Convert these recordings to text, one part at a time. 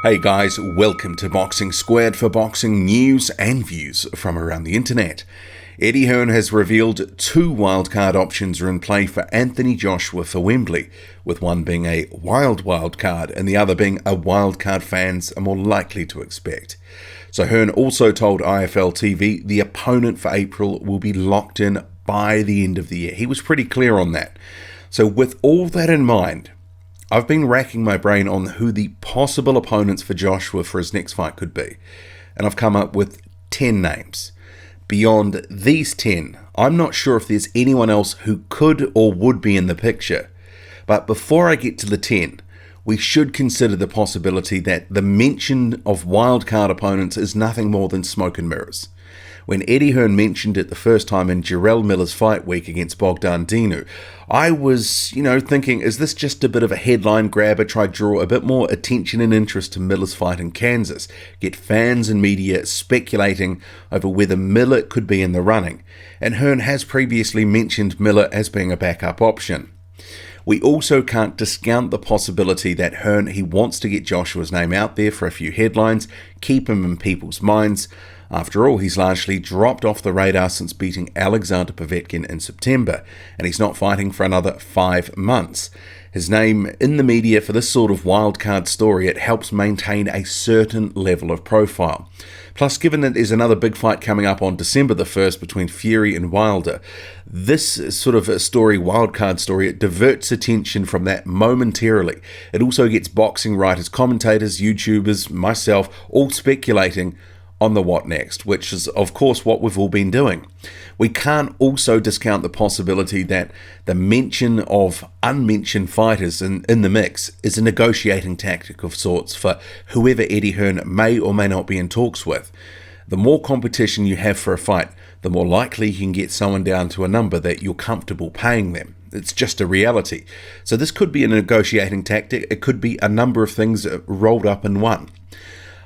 Hey guys, welcome to Boxing Squared for boxing news and views from around the internet. Eddie Hearn has revealed 2 wildcard options are in play for Anthony Joshua for Wembley, with one being a wild card and the other being a wildcard fans are more likely to expect. So Hearn also told IFL TV the opponent for April will be locked in by the end of the year. He was pretty clear on that. So with all that in mind, I've been racking my brain on who the possible opponents for Joshua for his next fight could be, and I've come up with 10 names. Beyond these 10, I'm not sure if there's anyone else who could or would be in the picture. But before I get to the 10, we should consider the possibility that the mention of wildcard opponents is nothing more than smoke and mirrors. When Eddie Hearn mentioned it the first time in Gerald Miller's fight week against Bogdan Dinu, I was, thinking, is this just a bit of a headline grabber, try to draw a bit more attention and interest to Miller's fight in Kansas, get fans and media speculating over whether Miller could be in the running, and Hearn has previously mentioned Miller as being a backup option. We also can't discount the possibility that Hearn, he wants to get Joshua's name out there for a few headlines, keep him in people's minds. After all, he's largely dropped off the radar since beating Alexander Povetkin in September, and he's not fighting for another 5 months. His name in the media for this sort of wildcard story, it helps maintain a certain level of profile. Plus, given that there's another big fight coming up on December the 1st between Fury and Wilder, this sort of a story, wildcard story, it diverts attention from that momentarily. It also gets boxing writers, commentators, YouTubers, myself, all speculating on the what next, which is of course what we've all been doing. We can't also discount the possibility that the mention of unmentioned fighters in the mix is a negotiating tactic of sorts for whoever Eddie Hearn may or may not be in talks with. The more competition you have for a fight, the more likely you can get someone down to a number that you're comfortable paying them. It's just a reality. So this could be a negotiating tactic, it could be a number of things rolled up in one.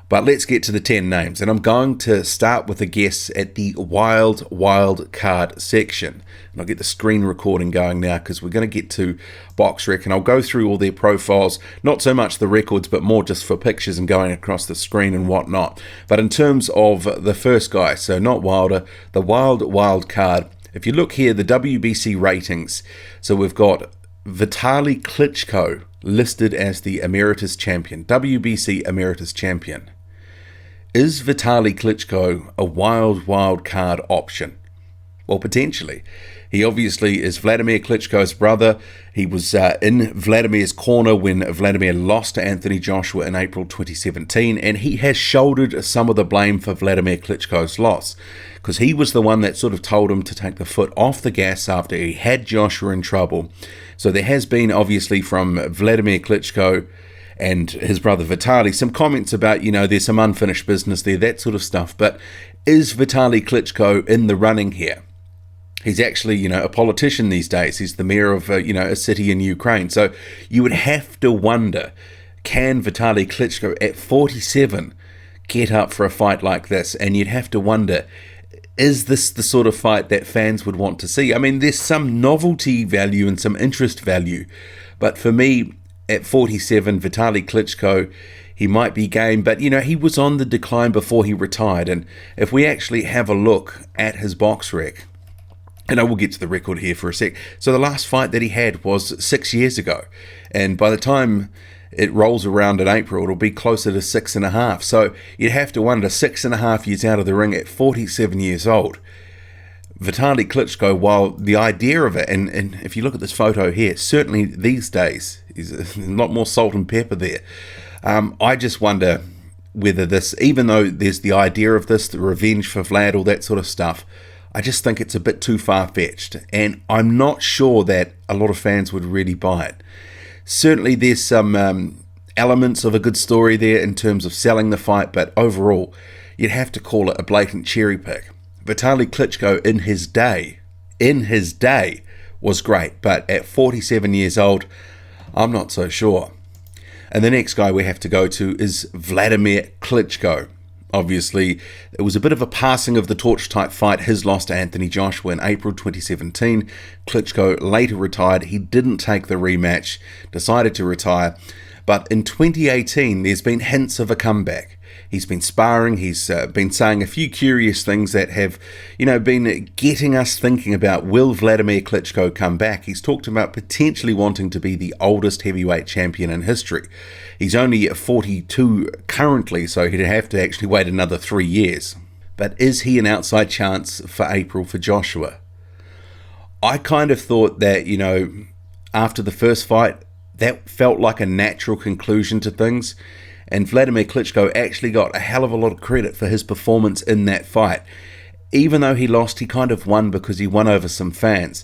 But let's get to the 10 names, and I'm going to start with a guess at the wild card section. And I'll get the screen recording going now because we're going to get to BoxRec, and I'll go through all their profiles, not so much the records, but more just for pictures and going across the screen and whatnot. But in terms of the first guy, so not Wilder, the wild card, if you look here, the WBC ratings, so we've got Vitaly Klitchko listed as the Emeritus Champion, WBC Emeritus Champion. Is Vitaly Klitchko a wild card option? Well, potentially. He obviously is Vladimir Klitschko's brother. He was in Vladimir's corner when Vladimir lost to Anthony Joshua in April 2017, and he has shouldered some of the blame for Vladimir Klitschko's loss, because he was the one that sort of told him to take the foot off the gas after he had Joshua in trouble. So there has been, obviously, from Vladimir Klitschko and his brother Vitaly, some comments about, there's some unfinished business there, that sort of stuff. But is Vitaly Klitschko in the running here? He's actually, a politician these days. He's the mayor of, a city in Ukraine. So you would have to wonder, can Vitaly Klitschko at 47 get up for a fight like this? And you'd have to wonder, is this the sort of fight that fans would want to see? I mean, there's some novelty value and some interest value. But for me, at 47, Vitaly Klitschko, he might be game, but he was on the decline before he retired. And if we actually have a look at his BoxRec, and I will get to the record here for a sec. So the last fight that he had was 6 years ago, and by the time it rolls around in April, it'll be closer to 6.5. So you'd have to wonder, 6.5 years out of the ring at 47 years old. Vitaly Klitschko, while the idea of it, and if you look at this photo here, certainly these days, is a lot more salt and pepper there. I just wonder whether this, even though there's the idea of this, the revenge for Vlad, all that sort of stuff, I just think it's a bit too far-fetched, and I'm not sure that a lot of fans would really buy it. Certainly there's some elements of a good story there in terms of selling the fight, but overall, you'd have to call it a blatant cherry pick. Vitaly Klitschko in his day was great, but at 47 years old, I'm not so sure. And the next guy we have to go to is Vladimir Klitschko. Obviously, it was a bit of a passing of the torch type fight, his loss to Anthony Joshua in April 2017. Klitschko later retired. He didn't take the rematch, decided to retire. But in 2018, there's been hints of a comeback. He's been sparring, he's been saying a few curious things that have, been getting us thinking about, will Vladimir Klitschko come back? He's talked about potentially wanting to be the oldest heavyweight champion in history. He's only 42 currently, so he'd have to actually wait another 3 years. But is he an outside chance for April for Joshua? I kind of thought that, after the first fight, that felt like a natural conclusion to things. And Vladimir Klitschko actually got a hell of a lot of credit for his performance in that fight. Even though he lost, he kind of won because he won over some fans.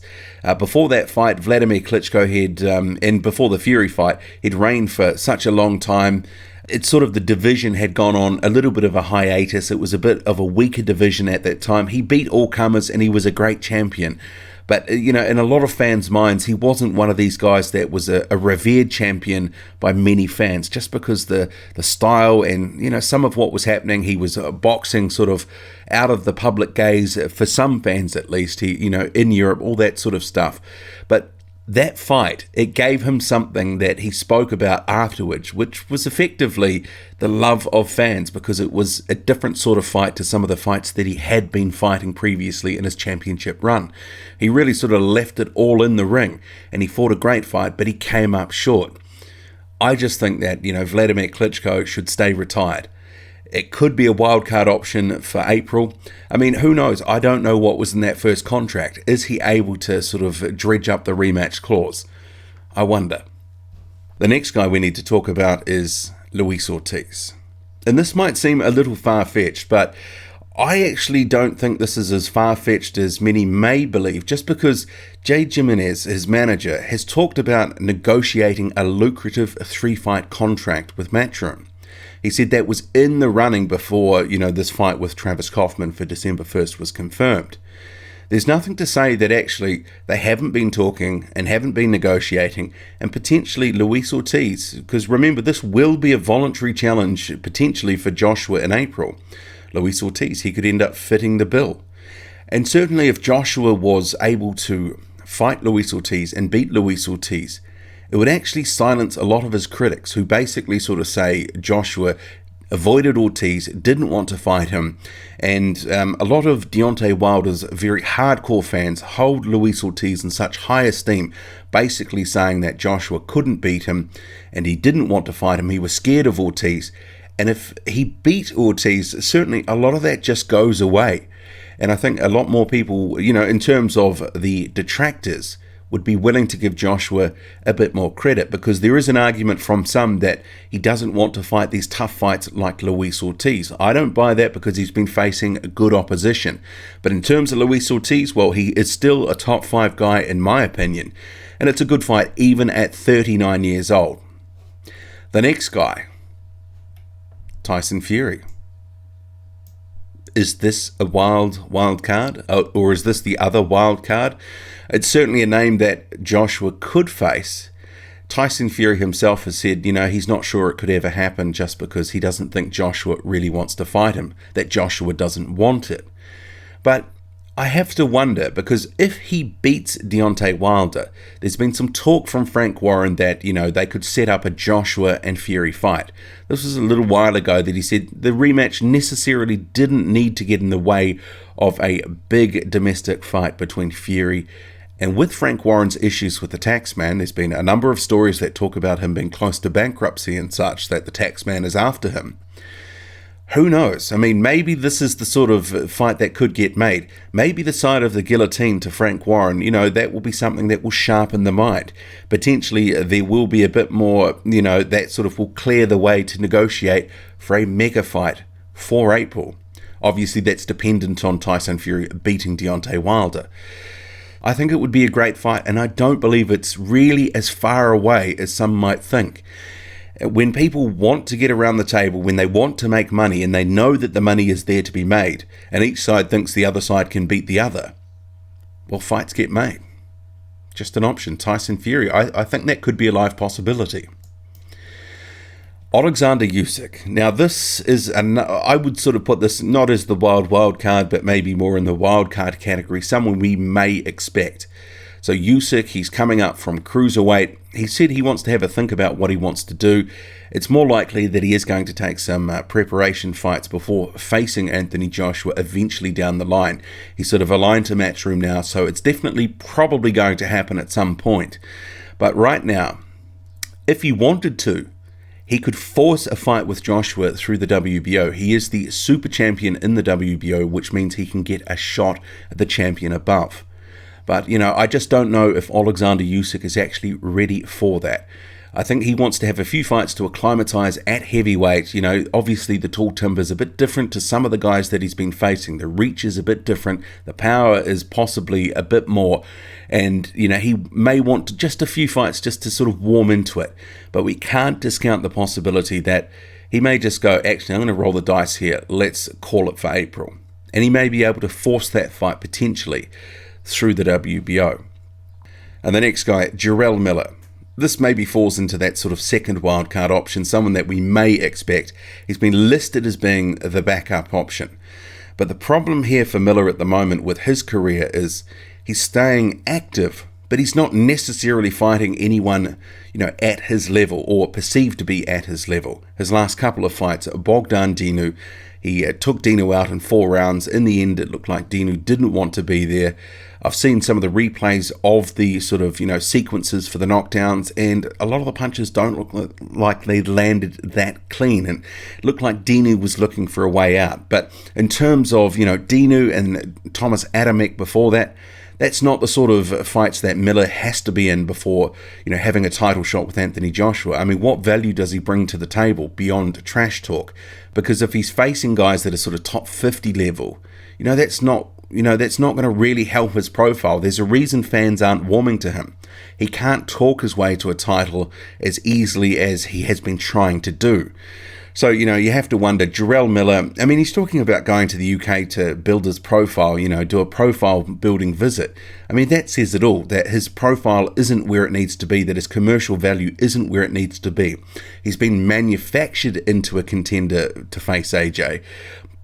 Before that fight, Vladimir Klitschko and before the Fury fight, he'd reigned for such a long time. It's sort of the division had gone on a little bit of a hiatus. It was a bit of a weaker division at that time. He beat all comers and he was a great champion. But, in a lot of fans' minds, he wasn't one of these guys that was a revered champion by many fans, just because the style and, some of what was happening. He was boxing sort of out of the public gaze, for some fans at least, in Europe, all that sort of stuff. But that fight, it gave him something that he spoke about afterwards, which was effectively the love of fans, because it was a different sort of fight to some of the fights that he had been fighting previously in his championship run. He really sort of left it all in the ring, and he fought a great fight, but he came up short. I just think that, Vladimir Klitschko should stay retired. It could be a wildcard option for April. I mean, who knows? I don't know what was in that first contract. Is he able to sort of dredge up the rematch clause? I wonder. The next guy we need to talk about is Luis Ortiz. And this might seem a little far-fetched, but I actually don't think this is as far-fetched as many may believe, just because Jade Jimenez, his manager, has talked about negotiating a lucrative 3-fight contract with Matchroom. He said that was in the running before, this fight with Travis Kaufman for December 1st was confirmed. There's nothing to say that actually they haven't been talking and haven't been negotiating, and potentially Luis Ortiz, because remember, this will be a voluntary challenge potentially for Joshua in April. Luis Ortiz, he could end up fitting the bill. And certainly if Joshua was able to fight Luis Ortiz and beat Luis Ortiz, it would actually silence a lot of his critics who basically sort of say Joshua avoided Ortiz, didn't want to fight him, and a lot of Deontay Wilder's very hardcore fans hold Luis Ortiz in such high esteem, basically saying that Joshua couldn't beat him and he didn't want to fight him, he was scared of Ortiz, and if he beat Ortiz, certainly a lot of that just goes away. And I think a lot more people, in terms of the detractors, would be willing to give Joshua a bit more credit, because there is an argument from some that he doesn't want to fight these tough fights like Luis Ortiz. I don't buy that, because he's been facing good opposition. But in terms of Luis Ortiz, well, he is still a top 5 guy in my opinion, and it's a good fight even at 39 years old. The next guy, Tyson Fury. Is this a wild card, or is this the other wild card? It's certainly a name that Joshua could face. Tyson Fury himself has said, he's not sure it could ever happen, just because he doesn't think Joshua really wants to fight him, that Joshua doesn't want it. But I have to wonder, because if he beats Deontay Wilder, there's been some talk from Frank Warren that, they could set up a Joshua and Fury fight. This was a little while ago that he said the rematch necessarily didn't need to get in the way of a big domestic fight between Fury. And with Frank Warren's issues with the taxman, there's been a number of stories that talk about him being close to bankruptcy and such, that the taxman is after him. Who knows? I mean, maybe this is the sort of fight that could get made. Maybe the side of the guillotine to Frank Warren, that will be something that will sharpen the mind. Potentially there will be a bit more, that sort of will clear the way to negotiate for a mega fight for April. Obviously that's dependent on Tyson Fury beating Deontay Wilder. I think it would be a great fight, and I don't believe it's really as far away as some might think. When people want to get around the table, when they want to make money and they know that the money is there to be made, and each side thinks the other side can beat the other, well, fights get made. Just an option. Tyson Fury, I think that could be a live possibility. Alexander Usyk. Now this is, I would sort of put this not as the wild card, but maybe more in the wild card category, someone we may expect. So Usyk, he's coming up from cruiserweight. He said he wants to have a think about what he wants to do. It's more likely that he is going to take some preparation fights before facing Anthony Joshua eventually down the line. He's sort of aligned to Matchroom now, so it's definitely probably going to happen at some point. But right now, if he wanted to, he could force a fight with Joshua through the WBO. He is the super champion in the WBO, which means he can get a shot at the champion above. But, I just don't know if Alexander Usyk is actually ready for that. I think he wants to have a few fights to acclimatise at heavyweight. Obviously the tall timber is a bit different to some of the guys that he's been facing. The reach is a bit different. The power is possibly a bit more. And, he may want just a few fights just to sort of warm into it. But we can't discount the possibility that he may just go, actually, I'm going to roll the dice here. Let's call it for April. And he may be able to force that fight potentially through the WBO. And the next guy, Gerald Miller. This maybe falls into that sort of second wildcard option, someone that we may expect. He's been listed as being the backup option. But the problem here for Miller at the moment with his career is he's staying active, but he's not necessarily fighting anyone, at his level or perceived to be at his level. His last couple of fights, Bogdan Dinu, he took Dinu out in 4 rounds. In the end, it looked like Dinu didn't want to be there. I've seen some of the replays of the sort of, sequences for the knockdowns, and a lot of the punches don't look like they landed that clean, and it looked like Dinu was looking for a way out. But in terms of, Dinu and Thomas Adamek before that, that's not the sort of fights that Miller has to be in before, having a title shot with Anthony Joshua. I mean, what value does he bring to the table beyond trash talk? Because if he's facing guys that are sort of top 50 level, that's not going to really help his profile. There's a reason fans aren't warming to him. He can't talk his way to a title as easily as he has been trying to do. So, you have to wonder, Gerald Miller, I mean, he's talking about going to the UK to build his profile, do a profile building visit. I mean, that says it all, that his profile isn't where it needs to be, that his commercial value isn't where it needs to be. He's been manufactured into a contender to face AJ.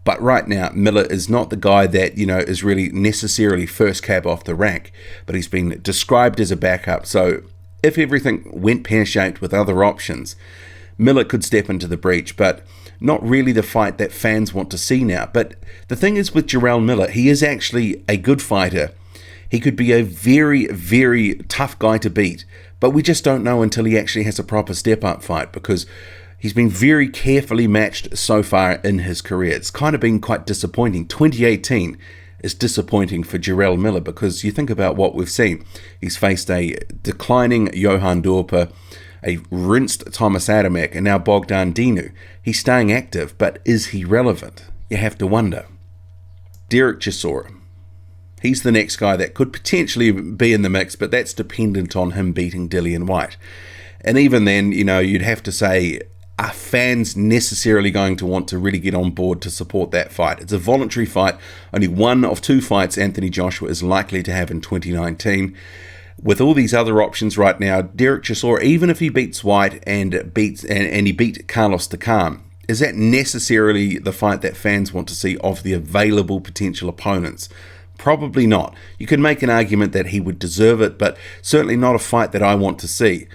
But right now, Miller is not the guy that, is really necessarily first cab off the rank. But he's been described as a backup. So if everything went pear-shaped with other options, Miller could step into the breach, but not really the fight that fans want to see now. But the thing is with Gerald Miller, he is actually a good fighter. He could be a very, very tough guy to beat. But we just don't know until he actually has a proper step-up fight, because he's been very carefully matched so far in his career. It's kind of been quite disappointing. 2018 is disappointing for Gerald Miller, because you think about what we've seen. He's faced a declining Johan Dorper, a rinsed Thomas Adamek, and now Bogdan Dinu. He's staying active, but is he relevant? You have to wonder. Dereck Chisora. He's the next guy that could potentially be in the mix, but that's dependent on him beating Dillian Whyte. And even then, you'd have to say, are fans necessarily going to want to really get on board to support that fight? It's a voluntary fight. Only one of 2 fights Anthony Joshua is likely to have in 2019. With all these other options right now, Dereck Chisora, even if he beats Whyte and he beat Carlos Takam, is that necessarily the fight that fans want to see of the available potential opponents? Probably not. You could make an argument that he would deserve it, but certainly not a fight that I want to see.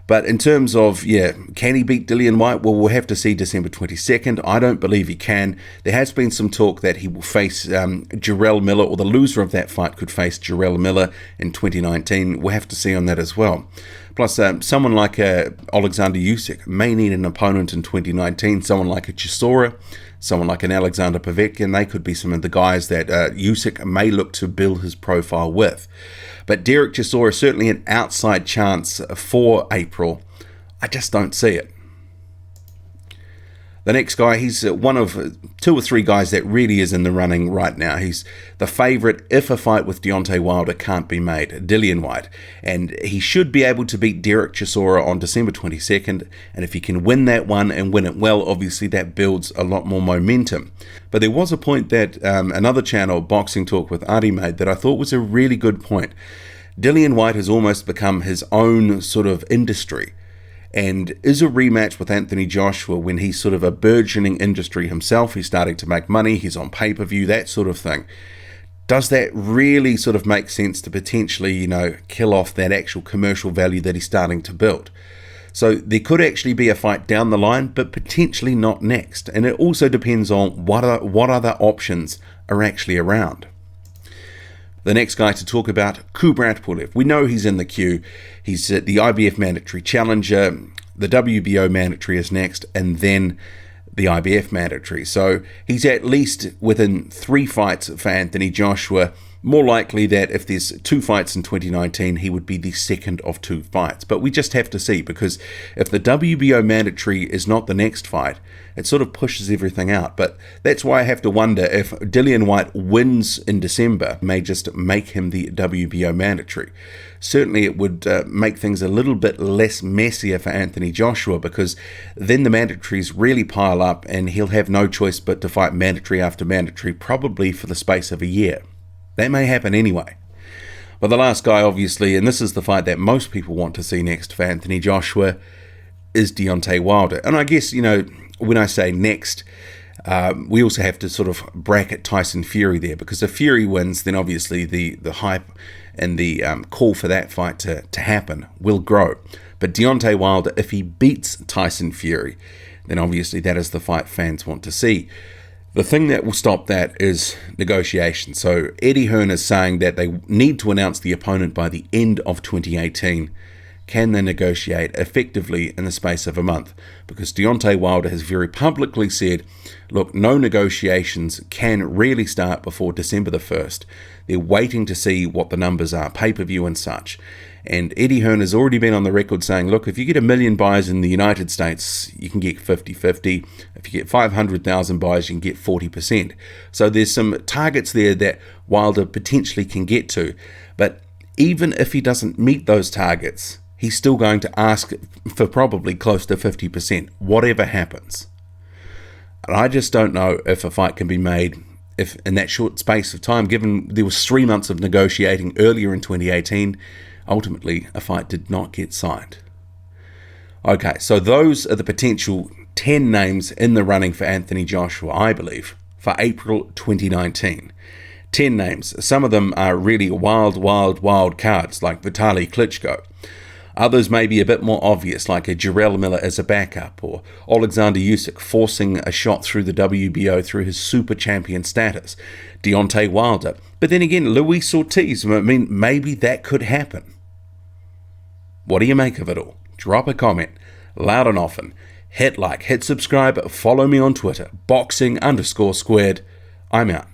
But in terms of, can he beat Dillian Whyte? Well, we'll have to see December 22nd. I don't believe he can. There has been some talk that he will face Gerald Miller, or the loser of that fight could face Gerald Miller in 2019. We'll have to see on that as well. Plus, someone like Alexander Usyk may need an opponent in 2019. Someone like a Chisora, someone like an Alexander Povetkin, they could be some of the guys that Usyk may look to build his profile with. But Dereck Chisora is certainly an outside chance for April. I just don't see it. The next guy, he's one of 2 or 3 guys that really is in the running right now. He's the favourite if a fight with Deontay Wilder can't be made, Dillian Whyte. And he should be able to beat Dereck Chisora on December 22nd. And if he can win that one and win it well, obviously that builds a lot more momentum. But there was a point that another channel, Boxing Talk with Adi, made that I thought was a really good point. Dillian Whyte has almost become his own sort of industry. And is a rematch with Anthony Joshua, when he's sort of a burgeoning industry himself, he's starting to make money, he's on pay-per-view, that sort of thing. Does that really sort of make sense to potentially, kill off that actual commercial value that he's starting to build? So there could actually be a fight down the line, but potentially not next. And it also depends on what other options are actually around. The next guy to talk about, Kubrat Pulev. We know he's in the queue. He's the IBF Mandatory Challenger. The WBO Mandatory is next, and then the IBF Mandatory. So he's at least within 3 fights for Anthony Joshua. More likely that if there's 2 fights in 2019, he would be the second of 2 fights. But we just have to see, because if the WBO Mandatory is not the next fight, it sort of pushes everything out. But that's why I have to wonder if Dillian Whyte wins in December, may just make him the WBO Mandatory. Certainly it would make things a little bit less messier for Anthony Joshua, because then the mandatories really pile up and he'll have no choice but to fight mandatory after mandatory, probably for the space of a year. That may happen anyway. But the last guy, obviously, and this is the fight that most people want to see next for Anthony Joshua, is Deontay Wilder. And I guess, when I say next, we also have to sort of bracket Tyson Fury there, because if Fury wins, then obviously the hype and the call for that fight to happen will grow. But Deontay Wilder, if he beats Tyson Fury, then obviously that is the fight fans want to see. The thing that will stop that is negotiation. So Eddie Hearn is saying that they need to announce the opponent by the end of 2018. Can they negotiate effectively in the space of a month? Because Deontay Wilder has very publicly said, look, no negotiations can really start before December the 1st. They're waiting to see what the numbers are, pay-per-view and such. And Eddie Hearn has already been on the record saying, look, if you get 1 million buys in the United States, you can get 50-50. If you get 500,000 buys, you can get 40%. So there's some targets there that Wilder potentially can get to. But even if he doesn't meet those targets, he's still going to ask for probably close to 50%, whatever happens. And I just don't know if a fight can be made if in that short space of time, given there was 3 months of negotiating earlier in 2018, ultimately a fight did not get signed. Okay, so those are the potential 10 names in the running for Anthony Joshua, I believe, for April 2019. 10 names. Some of them are really wild cards, like Vitaly Klitchko. Others may be a bit more obvious, like a Gerald Miller as a backup, or Alexander Usyk forcing a shot through the WBO through his super champion status, Deontay Wilder. But then again, Luis Ortiz, maybe that could happen. What do you make of it all? Drop a comment, loud and often. Hit like, hit subscribe, follow me on Twitter, boxing_squared. I'm out.